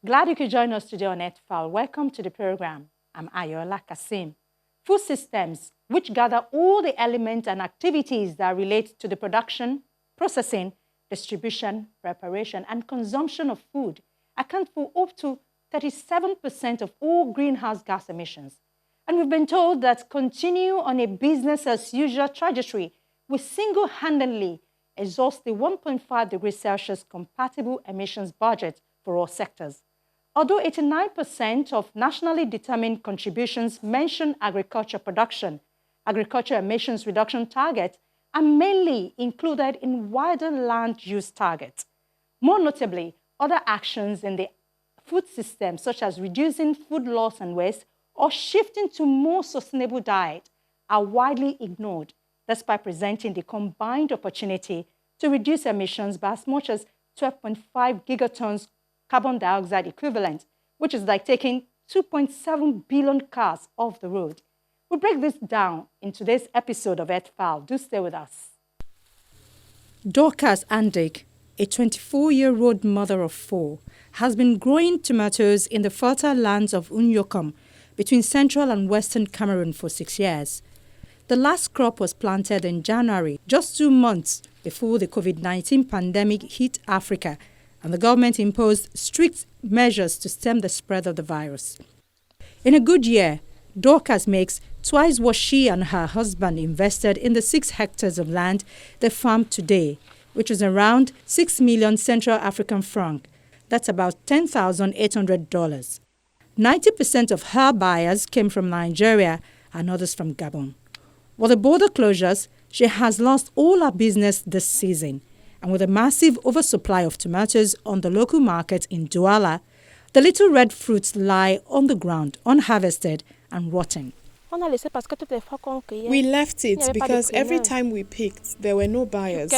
Glad you could join us today on Earthfile. Welcome to the program. I'm Ayola Kasim. Food systems, which gather all the elements and activities that relate to the production, processing, distribution, preparation, and consumption of food, account for up to 37% of all greenhouse gas emissions. And we've been told that continue on a business-as-usual trajectory will single-handedly exhaust the 1.5 degrees Celsius compatible emissions budget for all sectors. Although 89% of nationally determined contributions mention agriculture production, agriculture emissions reduction targets are mainly included in wider land use targets. More notably, other actions in the food system, such as reducing food loss and waste or shifting to more sustainable diet, are widely ignored, despite presenting the combined opportunity to reduce emissions by as much as 12.5 gigatons carbon dioxide equivalent, which is like taking 2.7 billion cars off the road. We'll break this down in today's episode of Earthfile. Do stay with us. Dorcas Andjick, a 24-year-old mother of 4, has been growing tomatoes in the fertile lands of Unyokom between central and western Cameroon for 6 years. The last crop was planted in January, just 2 months before the COVID-19 pandemic hit Africa, and the government imposed strict measures to stem the spread of the virus. In a good year, Dorcas makes twice what she and her husband invested in the 6 hectares of land they farm today, which is around 6 million Central African francs. That's about $10,800. 90% of her buyers came from Nigeria and others from Gabon. With the border closures, she has lost all her business this season. And with a massive oversupply of tomatoes on the local market in Douala, the little red fruits lie on the ground, unharvested and rotting. We left it because every time we picked, there were no buyers.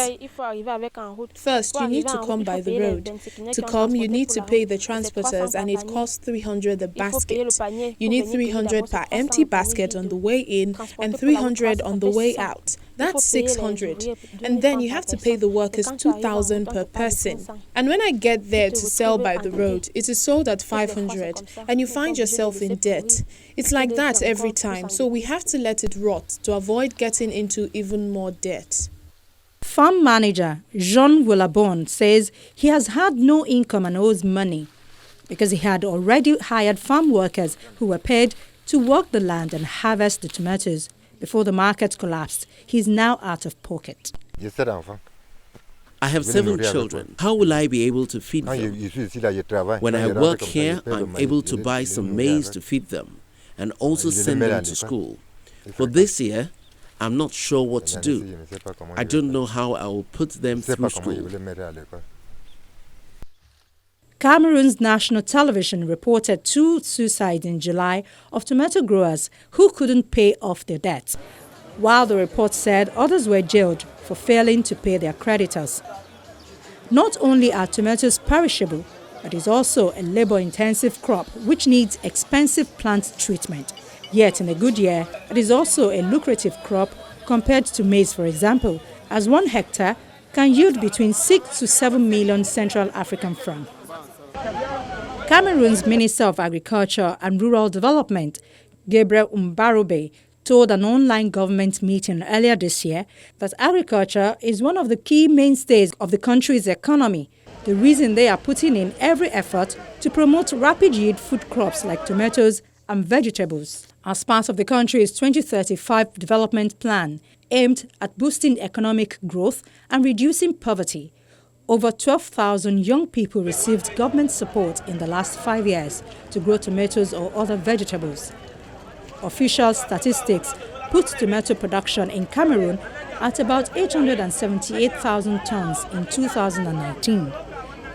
First, you need to come by the road. To come, you need to pay the transporters and it costs 300 a basket. You need 300 per empty basket on the way in and 300 on the way out. That's 600. And then you have to pay the workers 2,000 per person. And when I get there to sell by the road, it is sold at 500 and you find yourself in debt. It's like that every time, so we have to let it rot to avoid getting into even more debt. Farm manager Jean Woulabonn says he has had no income and owes money because he had already hired farm workers who were paid to work the land and harvest the tomatoes. Before the market collapsed, he is now out of pocket. I have 7 children. How will I be able to feed them? When I work here, I'm able to buy some maize to feed them and also send them to school. For this year, I'm not sure what to do. I don't know how I will put them through school. Cameroon's national television reported 2 suicides in July of tomato growers who couldn't pay off their debts, while the report said others were jailed for failing to pay their creditors. Not only are tomatoes perishable, but it's also a labor-intensive crop which needs expensive plant treatment. Yet in a good year, it is also a lucrative crop compared to maize, for example, as 1 hectare can yield between 6 to 7 million Central African francs. Cameroon's Minister of Agriculture and Rural Development, Gabriel Mbarobe, told an online government meeting earlier this year that agriculture is one of the key mainstays of the country's economy. The reason they are putting in every effort to promote rapid yield food crops like tomatoes and vegetables as part of the country's 2035 development plan aimed at boosting economic growth and reducing poverty. Over 12,000 young people received government support in the last 5 years to grow tomatoes or other vegetables. Official statistics put tomato production in Cameroon at about 878,000 tons in 2019.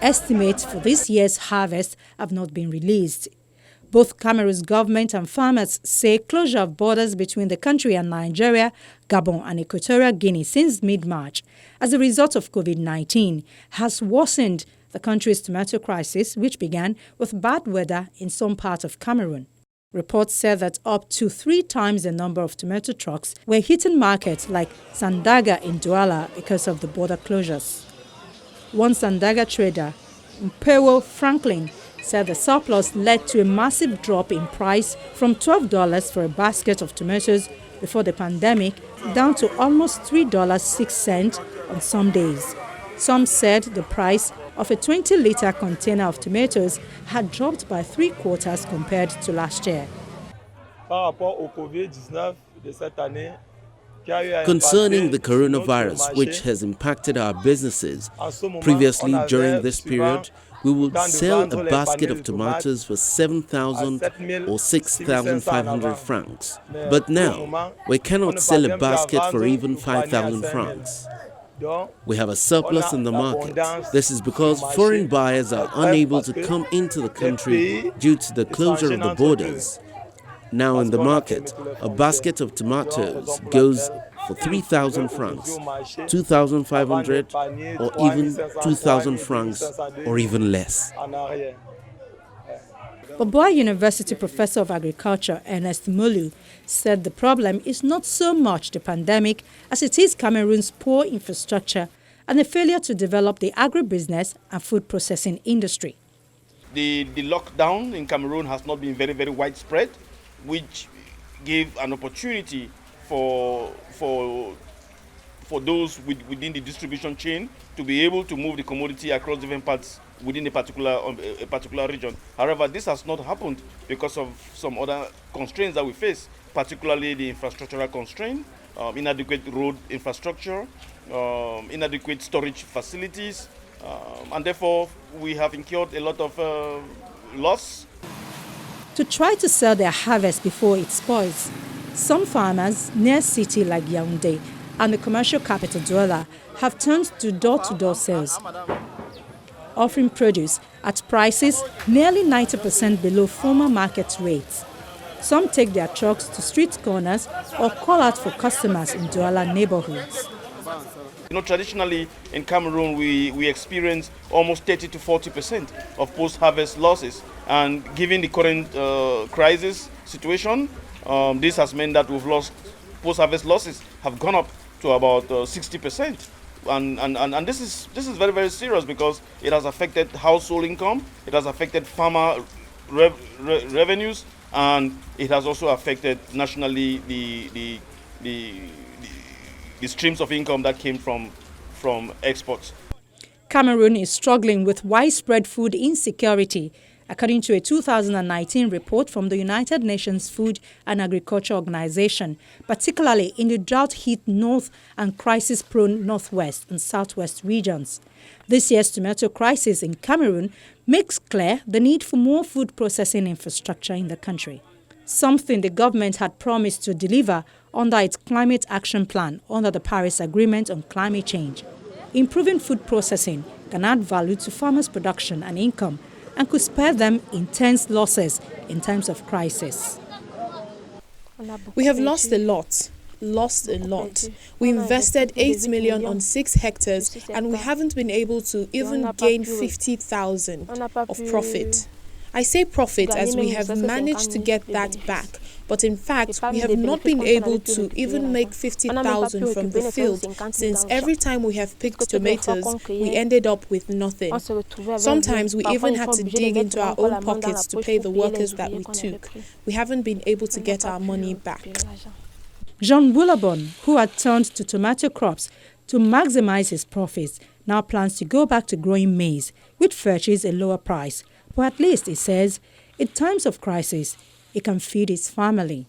Estimates for this year's harvest have not been released. Both Cameroon's government and farmers say closure of borders between the country and Nigeria, Gabon and Equatorial Guinea since mid-March as a result of COVID-19 has worsened the country's tomato crisis, which began with bad weather in some parts of Cameroon. Reports said that up to 3 times the number of tomato trucks were hitting markets like Sandaga in Douala because of the border closures. One Sandaga trader, Mpewo Franklin, said the surplus led to a massive drop in price from $12 for a basket of tomatoes before the pandemic down to almost $3.06 on some days. Some said the price of a 20-litre container of tomatoes had dropped by 3/4 compared to last year. Concerning the coronavirus, which has impacted our businesses, previously during this period, we would sell a basket of tomatoes for 7,000 or 6,500 francs. But now, we cannot sell a basket for even 5,000 francs. We have a surplus in the market. This is because foreign buyers are unable to come into the country due to the closure of the borders. Now in the market, a basket of tomatoes goes for 3,000 francs, 2,500 or even 2,000 francs or even less. Boboa University Professor of Agriculture Ernest Molu said the problem is not so much the pandemic as it is Cameroon's poor infrastructure and the failure to develop the agribusiness and food processing industry. The lockdown in Cameroon has not been very widespread, which gave an opportunity for those within the distribution chain to be able to move the commodity across different parts within a particular region. However, this has not happened because of some other constraints that we face, particularly the infrastructural constraint, inadequate road infrastructure, inadequate storage facilities, and therefore we have incurred a lot of loss. To try to sell their harvest before it spoils, some farmers near cities like Yaoundé and the commercial capital Douala have turned to door-to-door sales, offering produce at prices nearly 90% below former market rates. Some take their trucks to street corners or call out for customers in Douala neighborhoods. Traditionally in Cameroon, we experience almost 30 to 40% of post-harvest losses. And given the current crisis situation, this has meant that we've lost post-harvest losses have gone up to about 60%. And this is very serious because it has affected household income, it has affected farmer revenues, and it has also affected nationally the streams of income that came from exports. Cameroon is struggling with widespread food insecurity, according to a 2019 report from the United Nations Food and Agriculture Organization, particularly in the drought-hit north and crisis-prone northwest and southwest regions. This year's tomato crisis in Cameroon makes clear the need for more food processing infrastructure in the country, something the government had promised to deliver under its Climate Action Plan under the Paris Agreement on Climate Change. Improving food processing can add value to farmers' production and income and could spare them intense losses in times of crisis. We have lost a lot. We invested 8 million on 6 hectares and we haven't been able to even gain 50,000 of profit. I say profit as we have managed to get that back, but in fact we have not been able to even make 50,000 from the field, since every time we have picked tomatoes we ended up with nothing. Sometimes we even had to dig into our own pockets to pay the workers that we took. We haven't been able to get our money back. Jean Woulabonn, who had turned to tomato crops to maximize his profits, now plans to go back to growing maize, which fetches a lower price. But at least, he says, in times of crisis, he can feed his family.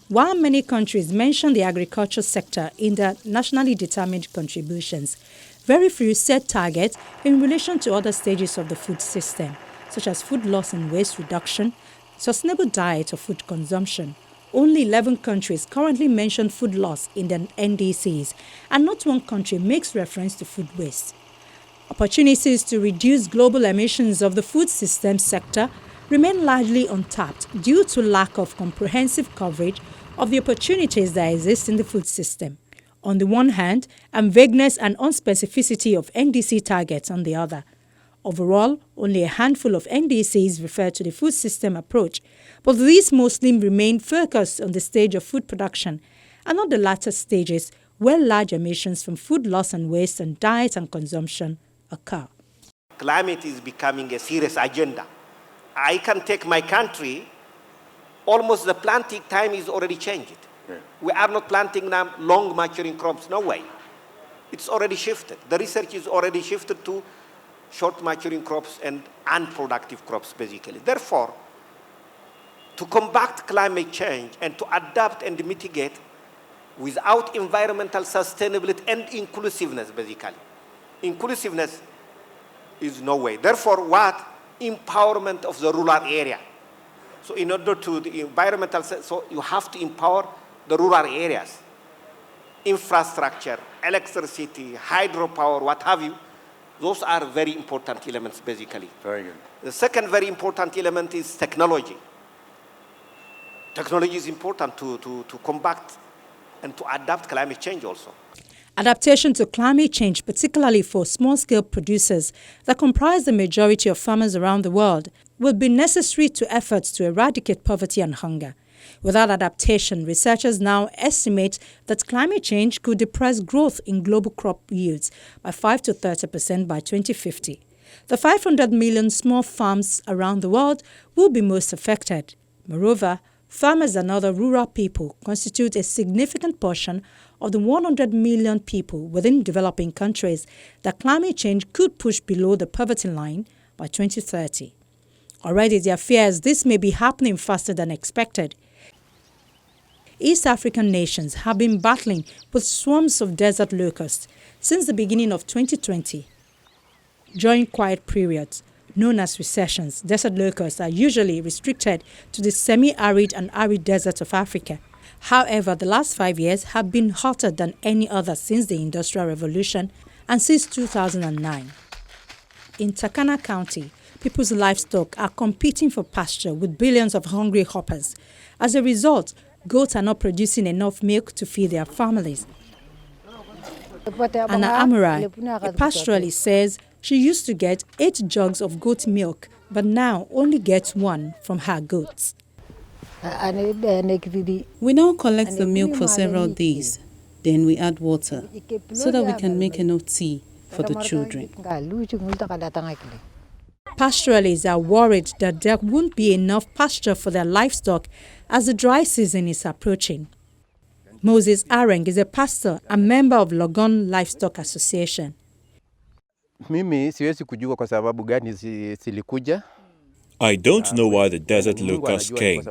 While many countries mention the agriculture sector in their nationally determined contributions, very few set targets in relation to other stages of the food system, such as food loss and waste reduction, sustainable diet or food consumption. Only 11 countries currently mention food loss in their NDCs, and not one country makes reference to food waste. Opportunities to reduce global emissions of the food system sector remain largely untapped due to lack of comprehensive coverage of the opportunities that exist in the food system, on the one hand, and vagueness and unspecificity of NDC targets on the other. Overall, only a handful of NDCs refer to the food system approach, but these mostly remain focused on the stage of food production and not the latter stages where large emissions from food loss and waste and diet and consumption occur. Climate is becoming a serious agenda I can take my country, almost the planting time is already changed. Yeah. We are not planting now long maturing crops, no way. It's already shifted. The research is already shifted to short maturing crops and unproductive crops, basically. Therefore, to combat climate change and to adapt and mitigate without environmental sustainability and inclusiveness, basically. Inclusiveness is no way. Therefore, what? Empowerment of the rural area. So in order to the environmental, so you have to empower the rural areas. Infrastructure, electricity, hydropower, what have you. Those are very important elements, basically. Very good. The second very important element is technology. Technology is important to combat and to adapt climate change also. Adaptation to climate change, particularly for small-scale producers that comprise the majority of farmers around the world, will be necessary to efforts to eradicate poverty and hunger. Without adaptation, researchers now estimate that climate change could depress growth in global crop yields by 5 to 30% by 2050. The 500 million small farms around the world will be most affected. Moreover, farmers and other rural people constitute a significant portion of the 100 million people within developing countries that climate change could push below the poverty line by 2030. Already there are fears this may be happening faster than expected. East African nations have been battling with swarms of desert locusts since the beginning of 2020. During quiet periods, known as recessions, desert locusts are usually restricted to the semi-arid and arid deserts of Africa. However, the last 5 years have been hotter than any other since the Industrial Revolution and since 2009. In Turkana County, people's livestock are competing for pasture with billions of hungry hoppers. As a result, goats are not producing enough milk to feed their families. Anna Amurai, a pastoralist, says she used to get 8 jugs of goat milk, but now only gets 1 from her goats. We now collect the milk for several days. Then we add water so that we can make enough tea for the children. Pastoralists are worried that there won't be enough pasture for their livestock as the dry season is approaching. Moses Areng is a pastor and member of Logon Livestock Association. I don't know why the desert locusts came.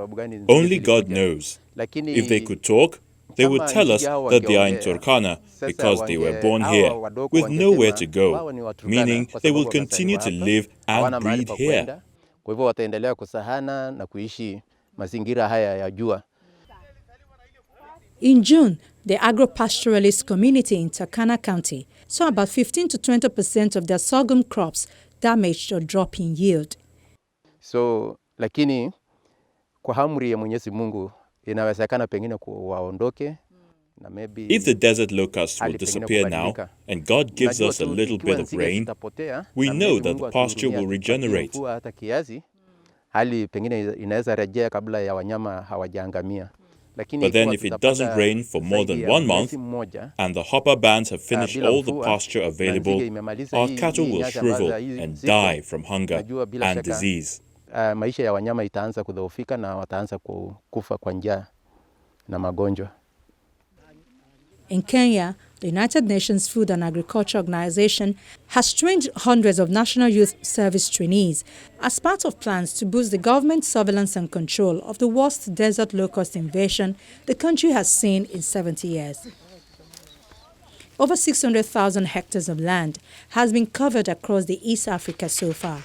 Only God knows. If they could talk, they would tell us that they are in Turkana because they were born here, with nowhere to go, meaning they will continue to live and breed here. In June, the agro-pastoralist community in Turkana County saw about 15 to 20% of their sorghum crops damaged or drop in yield. So, lakini kwa amri ya Mwenyezi Mungu inawezekana pengine waondoke. If the desert locusts will disappear now, and God gives us a little bit of rain, we know that the pasture will regenerate. But then if it doesn't rain for more than 1 month, and the hopper bands have finished all the pasture available, our cattle will shrivel and die from hunger and disease. Maisha ya wanyama itaanza kudhoofika na wataanza kufa kwa njaa na magonjwa. In Kenya, the United Nations Food and Agriculture Organization has trained hundreds of National Youth Service trainees as part of plans to boost the government surveillance and control of the worst desert locust invasion the country has seen in 70 years. Over 600,000 hectares of land has been covered across the East Africa so far.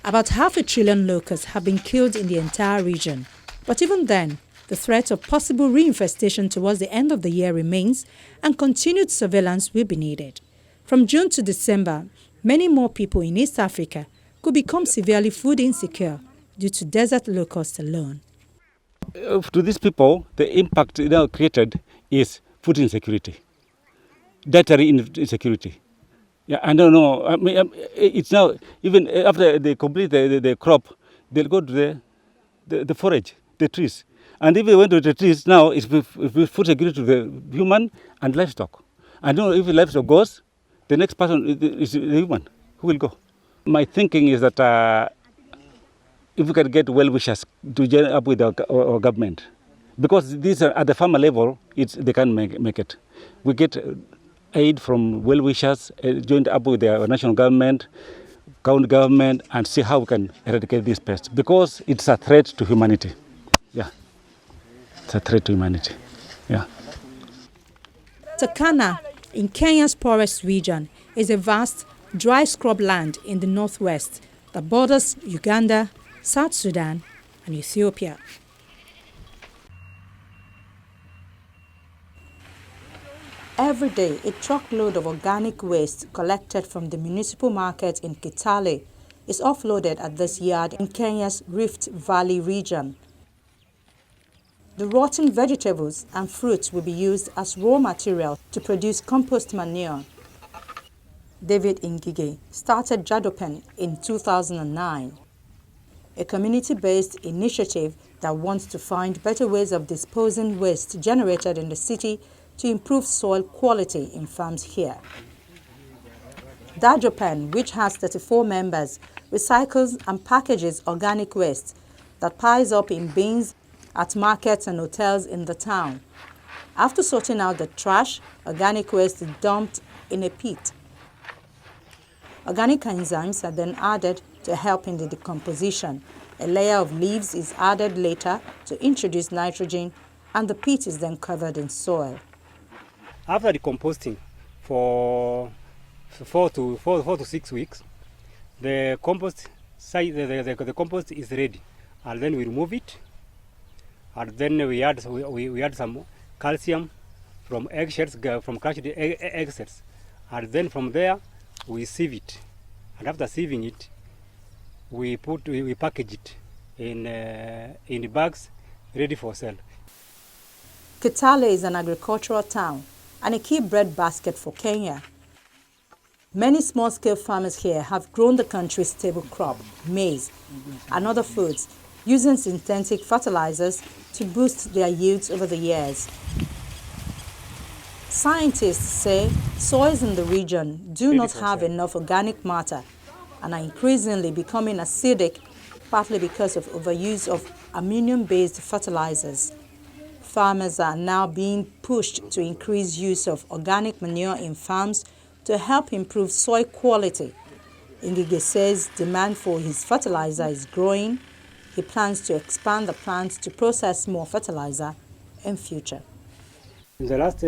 About 500 billion locusts have been killed in the entire region. But even then, the threat of possible reinfestation towards the end of the year remains, and continued surveillance will be needed. From June to December, many more people in East Africa could become severely food insecure due to desert locusts alone. To these people, the impact now created is food insecurity, dietary insecurity. Yeah, I don't know. I mean, it's now, even after they complete the crop, they'll go to the forage, the trees. And if they went to the trees, now it's food security to the human and livestock. I don't know if the livestock goes, the next person is the human who will go. My thinking is that if we can get well-wishers to join up with our government, because these are at the farmer level, they can't make it. We get aid from well-wishers, joined up with the national government, county government, and see how we can eradicate this pest, because it's a threat to humanity. Yeah, it's a threat to humanity. Yeah. Turkana, in Kenya's poorest region, is a vast, dry scrubland in the northwest that borders Uganda, South Sudan, and Ethiopia. Every day, a truckload of organic waste collected from the municipal market in Kitale is offloaded at this yard in Kenya's Rift Valley region. The rotten vegetables and fruits will be used as raw material to produce compost manure. David Ngige started Dajopen in 2009, a community-based initiative that wants to find better ways of disposing waste generated in the city to improve soil quality in farms here. Dajopen, which has 34 members, recycles and packages organic waste that piles up in bins at markets and hotels in the town. After sorting out the trash, organic waste is dumped in a pit. Organic enzymes are then added to help in the decomposition. A layer of leaves is added later to introduce nitrogen, and the pit is then covered in soil. After decomposting for 4 to 6 weeks, the compost is ready, and then we remove it, and then we add some calcium from eggshells, from crushed eggshells, and then from there we sieve it, and after sieving it, we package it in bags ready for sale. Kitale is an agricultural town and a key breadbasket for Kenya. Many small-scale farmers here have grown the country's staple crop, maize, and other foods, using synthetic fertilizers to boost their yields over the years. Scientists say soils in the region do not have enough organic matter and are increasingly becoming acidic, partly because of overuse of ammonium-based fertilizers. Farmers are now being pushed to increase use of organic manure in farms to help improve soil quality. Ngige says demand for his fertilizer is growing. He plans to expand the plant to process more fertilizer in future. In the last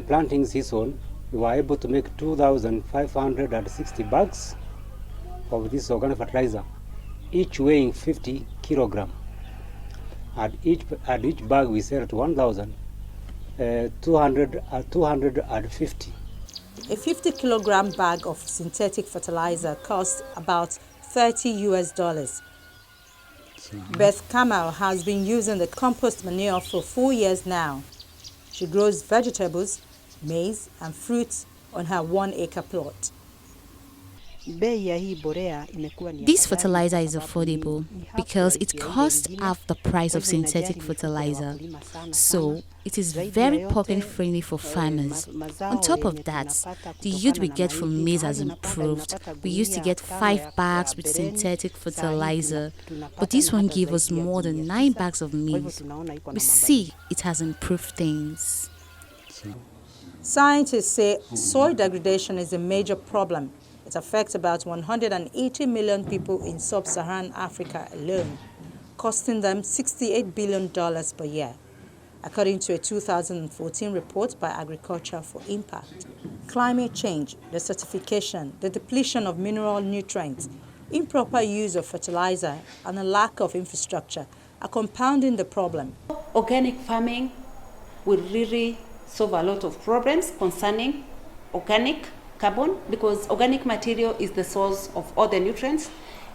planting season, we were able to make 2,560 bags of this organic fertilizer, each weighing 50 kilograms. At each bag we sell at 1,250. A 50-kilogram bag of synthetic fertilizer costs about $30. Beth Kamau has been using the compost manure for 4 years now. She grows vegetables, maize, and fruits on her 1-acre plot. This fertilizer is affordable because it costs half the price of synthetic fertilizer, so it is very pocket-friendly for farmers. On top of that, the yield we get from maize has improved. We used to get 5 bags with synthetic fertilizer, but this one gave us more than 9 bags of maize. We see it has improved things. Scientists say soil degradation is a major problem. It affects about 180 million people in sub-Saharan Africa alone, costing them $68 billion per year, according to a 2014 report by Agriculture for Impact. Climate change, desertification, the depletion of mineral nutrients, improper use of fertilizer, and a lack of infrastructure are compounding the problem. Organic farming will really solve a lot of problems concerning organic carbon, because organic material is the source of all the nutrients,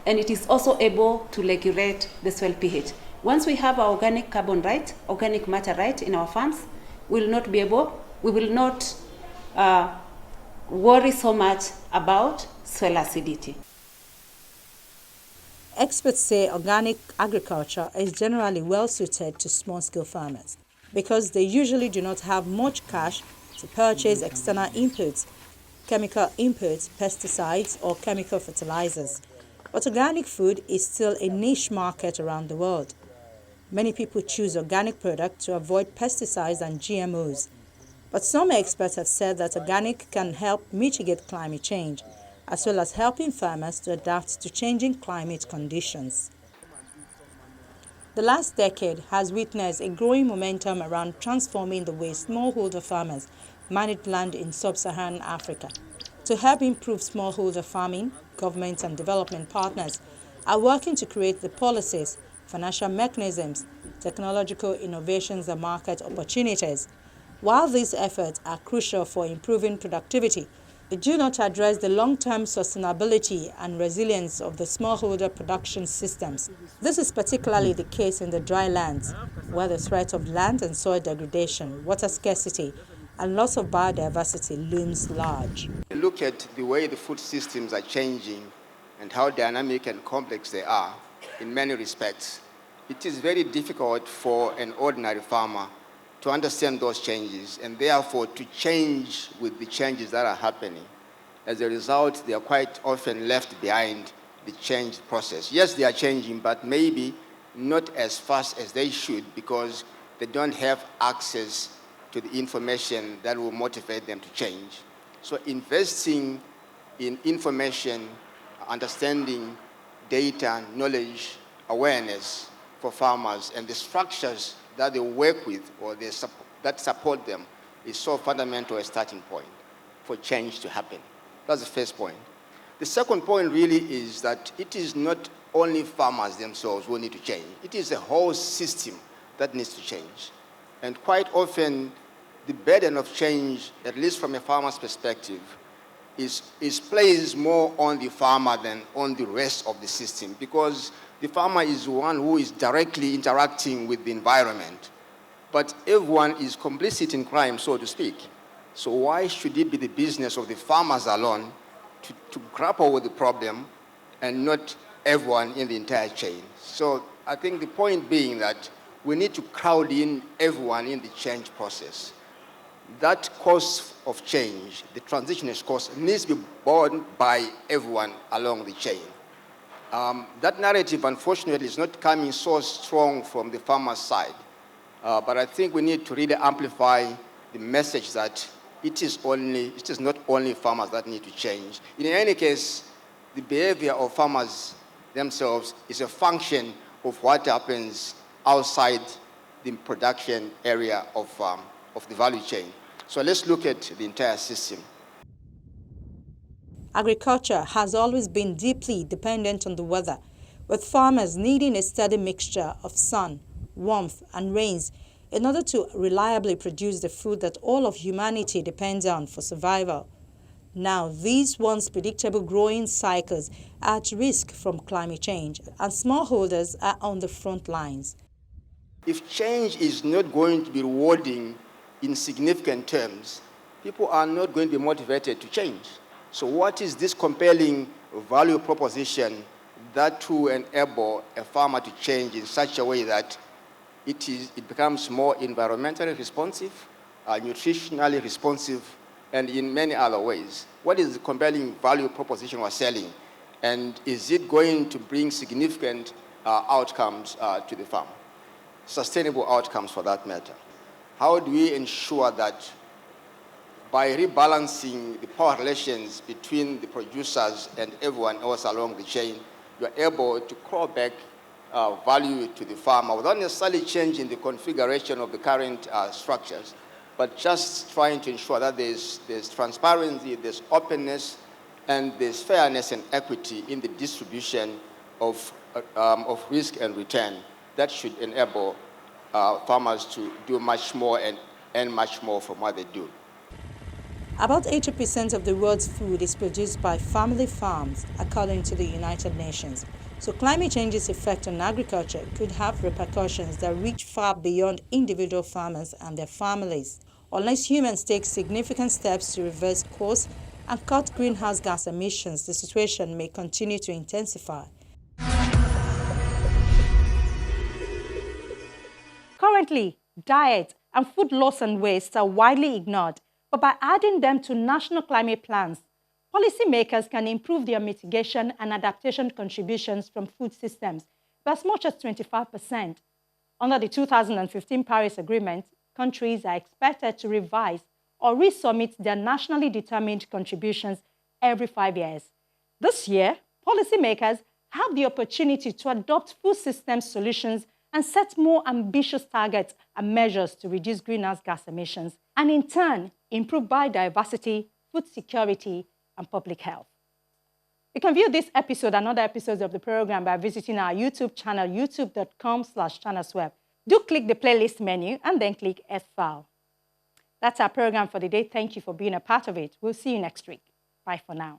and it is also able to regulate the soil pH. Once we have our organic carbon right, organic matter right in our farms, we will not worry so much about soil acidity. Experts say organic agriculture is generally well suited to small-scale farmers because they usually do not have much cash to purchase external inputs, chemical inputs, pesticides, or chemical fertilizers. But organic food is still a niche market around the world. Many people choose organic products to avoid pesticides and GMOs. But some experts have said that organic can help mitigate climate change, as well as helping farmers to adapt to changing climate conditions. The last decade has witnessed a growing momentum around transforming the way smallholder farmers manage land in sub-Saharan Africa. To help improve smallholder farming, governments and development partners are working to create the policies, financial mechanisms, technological innovations and market opportunities. While these efforts are crucial for improving productivity, they do not address the long-term sustainability and resilience of the smallholder production systems. This is particularly the case in the dry lands, where the threat of land and soil degradation, water scarcity, and loss of biodiversity looms large. Look at the way the food systems are changing and how dynamic and complex they are in many respects. It is very difficult for an ordinary farmer to understand those changes and therefore to change with the changes that are happening. As a result, they are quite often left behind the change process. Yes, they are changing, but maybe not as fast as they should because they don't have access to the information that will motivate them to change. So investing in information, understanding, data, knowledge, awareness for farmers and the structures that they work with or that support them is so fundamental a starting point for change to happen. That's the first point. The second point really is that it is not only farmers themselves who need to change. It is a whole system that needs to change. And quite often, the burden of change, at least from a farmer's perspective, is placed more on the farmer than on the rest of the system because the farmer is the one who is directly interacting with the environment. But everyone is complicit in crime, so to speak. So why should it be the business of the farmers alone to grapple with the problem and not everyone in the entire chain? So I think the point being that we need to crowd in everyone in the change process. That cost of change, the transitionist cost, needs to be borne by everyone along the chain. That narrative, unfortunately, is not coming so strong from the farmer's side. But I think we need to really amplify the message that it is not only farmers that need to change. In any case, the behavior of farmers themselves is a function of what happens outside the production area of the value chain. So let's look at the entire system. Agriculture has always been deeply dependent on the weather, with farmers needing a steady mixture of sun, warmth, and rains in order to reliably produce the food that all of humanity depends on for survival. Now, these once predictable growing cycles are at risk from climate change, and smallholders are on the front lines. If change is not going to be rewarding in significant terms, people are not going to be motivated to change. So what is this compelling value proposition that to enable a farmer to change in such a way that it becomes more environmentally responsive, nutritionally responsive, and in many other ways? What is the compelling value proposition we're selling? And is it going to bring significant outcomes to the farm? Sustainable outcomes for that matter. How do we ensure that by rebalancing the power relations between the producers and everyone else along the chain, you're able to claw back value to the farmer without necessarily changing the configuration of the current structures, but just trying to ensure that there's transparency, there's openness, and there's fairness and equity in the distribution of risk and return. That should enable farmers to do much more and earn much more from what they do. About 80% of the world's food is produced by family farms, according to the United Nations. So climate change's effect on agriculture could have repercussions that reach far beyond individual farmers and their families. Unless humans take significant steps to reverse course and cut greenhouse gas emissions, the situation may continue to intensify. Currently, diet and food loss and waste are widely ignored, but by adding them to national climate plans, policymakers can improve their mitigation and adaptation contributions from food systems by as much as 25%. Under the 2015 Paris Agreement, countries are expected to revise or resubmit their nationally determined contributions every 5 years. This year, policymakers have the opportunity to adopt food systems solutions and set more ambitious targets and measures to reduce greenhouse gas emissions, and in turn, improve biodiversity, food security, and public health. You can view this episode and other episodes of the program by visiting our YouTube channel, youtube.com/channelsweb. Do click the playlist menu and then click Earthfile. That's our program for the day. Thank you for being a part of it. We'll see you next week. Bye for now.